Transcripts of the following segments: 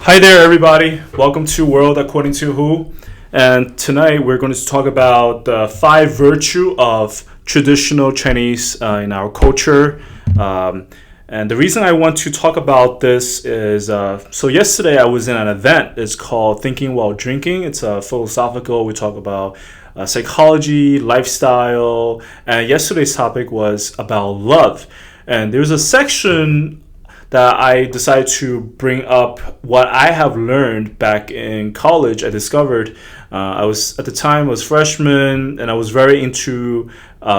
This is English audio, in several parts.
Hi there, everybody. Welcome to World According to Who. And tonight we're going to talk about the five virtue of traditional Chinese in our culture. And the reason I want to talk about this is so yesterday I was in an event. It's called Thinking While Drinking. It's philosophical. We talk about psychology, lifestyle, and yesterday's topic was about love. And there's a section that I decided to bring up what I have learned back in college. I discovered I was at the time was freshman, and I was very into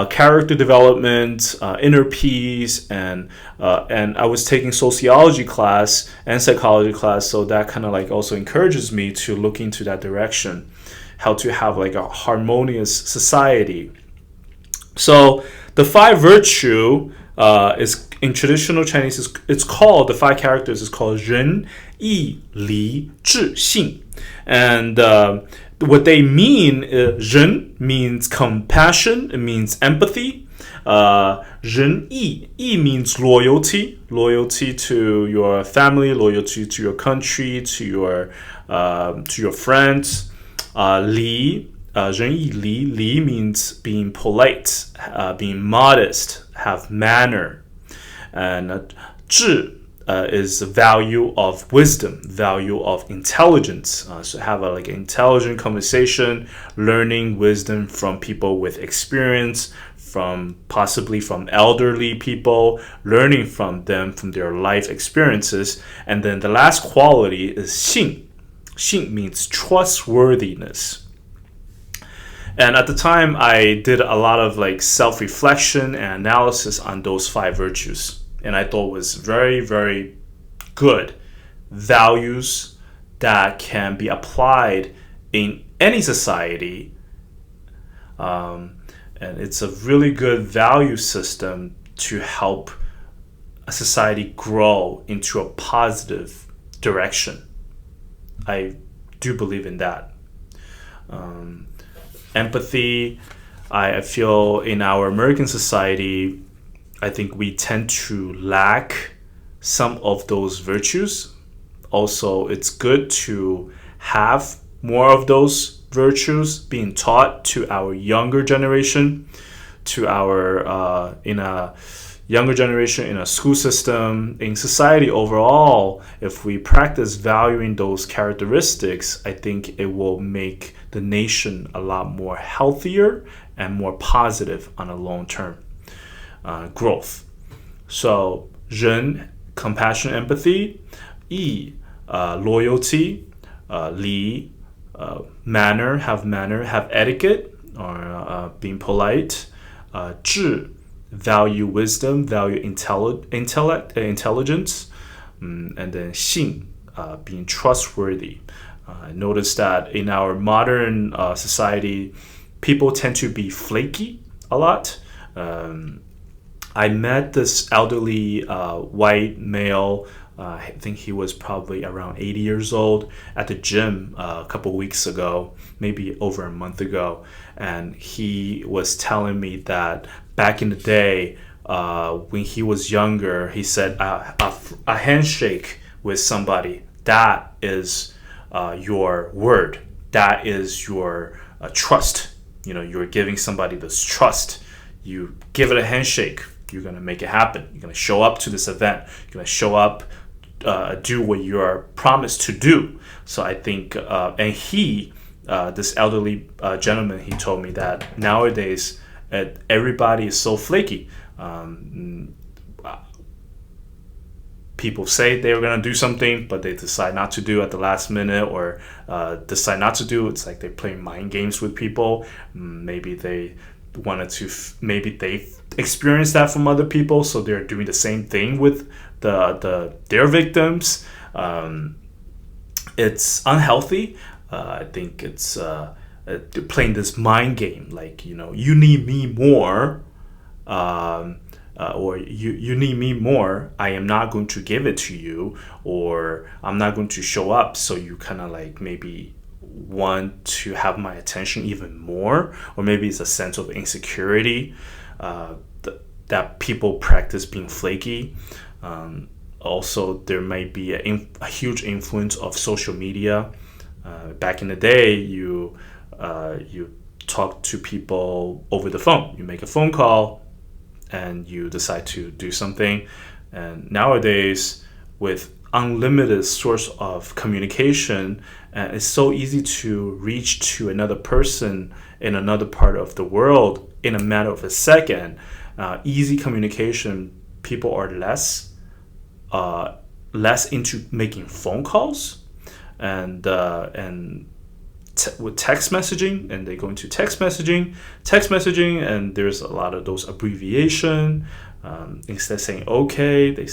character development, inner peace, and I was taking sociology class and psychology class. So that kind of like also encourages me to look into that direction, how to have like a harmonious society. So the five virtue is in traditional Chinese, it's called, the five characters is called 仁, 义, 礼, 智, 信. And what they mean, 仁 means compassion, it means empathy. 仁义, 义 means loyalty to your family, loyalty to your country, to your friends. 礼, 仁义礼, 礼 means being polite, being modest, have manner. And 智 is the value of wisdom, value of intelligence. So have a like intelligent conversation, learning wisdom from people with experience, possibly from elderly people, learning from them, from their life experiences. And then the last quality is 信. 信 means trustworthiness. And at the time, I did a lot of like self-reflection and analysis on those five virtues. And I thought was very, very good values that can be applied in any society. And it's a really good value system to help a society grow into a positive direction. I do believe in that. Empathy, I feel in our American society, I think we tend to lack some of those virtues. Also, it's good to have more of those virtues being taught to our younger generation, to our in a younger generation, in a school system, in society overall. If we practice valuing those characteristics, I think it will make the nation a lot more healthier and more positive on a long term growth. So 仁, compassion, empathy. 义, loyalty. 礼, manner, have etiquette, or being polite. 智, value wisdom, value intelligence. And then 信, being trustworthy. I noticed that in our modern society, people tend to be flaky a lot. I met this elderly white male, I think he was probably around 80 years old, at the gym a couple weeks ago, maybe over a month ago. And he was telling me that back in the day, when he was younger, he said a handshake with somebody, that is your word. That is your trust. You know, you're giving somebody this trust. You give it a handshake, you're going to make it happen. You're going to show up to this event. You're going to show up, do what you are promised to do. So I think, and this elderly gentleman, he told me that nowadays everybody is so flaky. People say they're going to do something, but they decide not to do at the last minute, or decide not to do. It's like they're playing mind games with people. Maybe they maybe they experienced that from other people, so they're doing the same thing with their victims. It's unhealthy. I think it's playing this mind game, like, you know, you need me more, or you need me more, I am not going to give it to you, or I'm not going to show up, so you kind of like maybe want to have my attention even more, or maybe it's a sense of insecurity that people practice being flaky. Also, there may be a huge influence of social media. Back in the day, you talk to people over the phone. You make a phone call, and you decide to do something. And nowadays, with unlimited source of communication, it's so easy to reach to another person in another part of the world in a matter of a second. Easy communication. People are less into making phone calls, and with text messaging, and they go into text messaging, and there's a lot of those abbreviation. Instead of saying okay, they